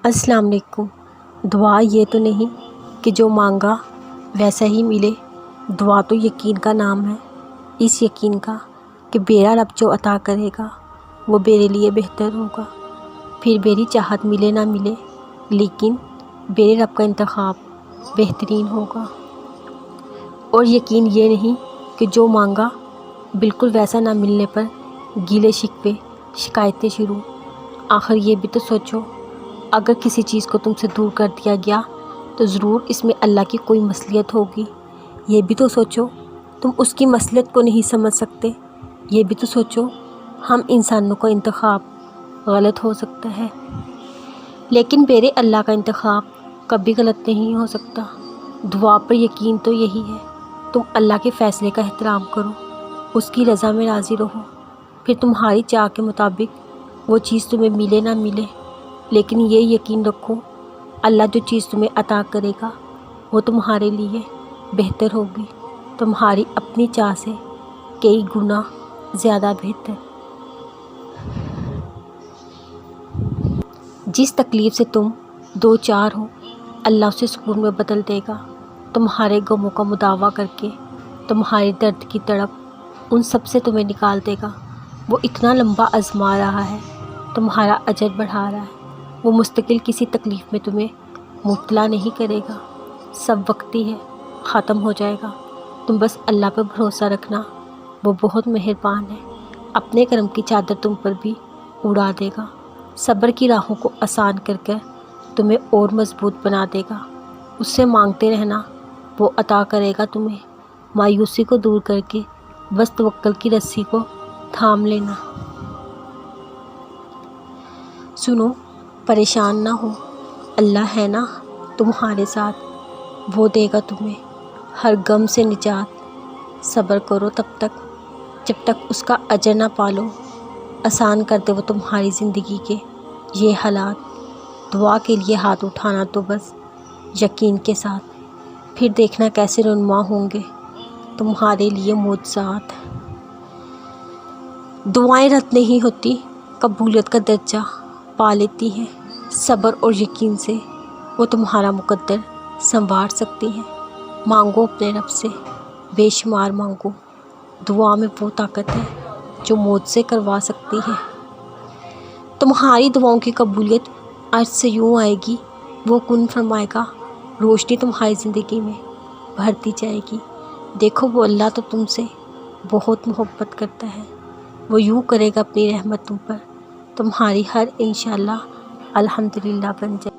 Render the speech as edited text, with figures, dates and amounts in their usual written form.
السلام علیکم۔ دعا یہ تو نہیں کہ جو مانگا ویسا ہی ملے، دعا تو یقین کا نام ہے، اس یقین کا کہ میرا رب جو عطا کرے گا وہ میرے لیے بہتر ہوگا، پھر میری چاہت ملے نہ ملے لیکن میرے رب کا انتخاب بہترین ہوگا۔ اور یقین یہ نہیں کہ جو مانگا بالکل ویسا نہ ملنے پر گیلے شکوے شکایتیں شروع۔ آخر یہ بھی تو سوچو، اگر کسی چیز کو تم سے دور کر دیا گیا تو ضرور اس میں اللہ کی کوئی مصلحت ہوگی۔ یہ بھی تو سوچو، تم اس کی مصلحت کو نہیں سمجھ سکتے۔ یہ بھی تو سوچو، ہم انسانوں کا انتخاب غلط ہو سکتا ہے لیکن میرے اللہ کا انتخاب کبھی غلط نہیں ہو سکتا۔ دعا پر یقین تو یہی ہے، تم اللہ کے فیصلے کا احترام کرو، اس کی رضا میں راضی رہو، پھر تمہاری چاہ کے مطابق وہ چیز تمہیں ملے نہ ملے لیکن یہ یقین رکھو، اللہ جو چیز تمہیں عطا کرے گا وہ تمہارے لیے بہتر ہوگی، تمہاری اپنی چاہ سے کئی گنا زیادہ بہتر۔ جس تکلیف سے تم دو چار ہو، اللہ اسے سکون میں بدل دے گا، تمہارے غموں کا مداوع کر کے تمہارے درد کی تڑپ ان سب سے تمہیں نکال دے گا۔ وہ اتنا لمبا آزما رہا ہے، تمہارا اجر بڑھا رہا ہے، وہ مستقل کسی تکلیف میں تمہیں مبتلا نہیں کرے گا، سب وقتی ہے، ختم ہو جائے گا، تم بس اللہ پہ بھروسہ رکھنا، وہ بہت مہربان ہے، اپنے کرم کی چادر تم پر بھی اڑا دے گا، صبر کی راہوں کو آسان کر کر تمہیں اور مضبوط بنا دے گا، اس سے مانگتے رہنا، وہ عطا کرے گا تمہیں، مایوسی کو دور کر کے بس توکل کی رسی کو تھام لینا۔ سنو، پریشان نہ ہو، اللہ ہے نا تمہارے ساتھ، وہ دے گا تمہیں ہر غم سے نجات، صبر کرو تب تک جب تک اس کا اجر نہ پالو، آسان کر دے وہ تمہاری زندگی کے یہ حالات، دعا کے لیے ہاتھ اٹھانا تو بس یقین کے ساتھ، پھر دیکھنا کیسے رونما ہوں گے تمہارے لیے معجزات۔ دعائیں رد نہیں ہوتی، قبولیت کا درجہ پا لیتی ہیں، صبر اور یقین سے وہ تمہارا مقدر سنوار سکتی ہیں۔ مانگو اپنے رب سے، بے شمار مانگو، دعا میں وہ طاقت ہے جو معجزے کروا سکتی ہے۔ تمہاری دعاؤں کی قبولیت عرش سے یوں آئے گی، وہ کن فرمائے گا، روشنی تمہاری زندگی میں بھرتی جائے گی۔ دیکھو، وہ اللہ تو تم سے بہت محبت کرتا ہے، وہ یوں کرے گا اپنی رحمت تم پر، تمہاری ہر انشاءاللہ الحمدللہ بن جائے۔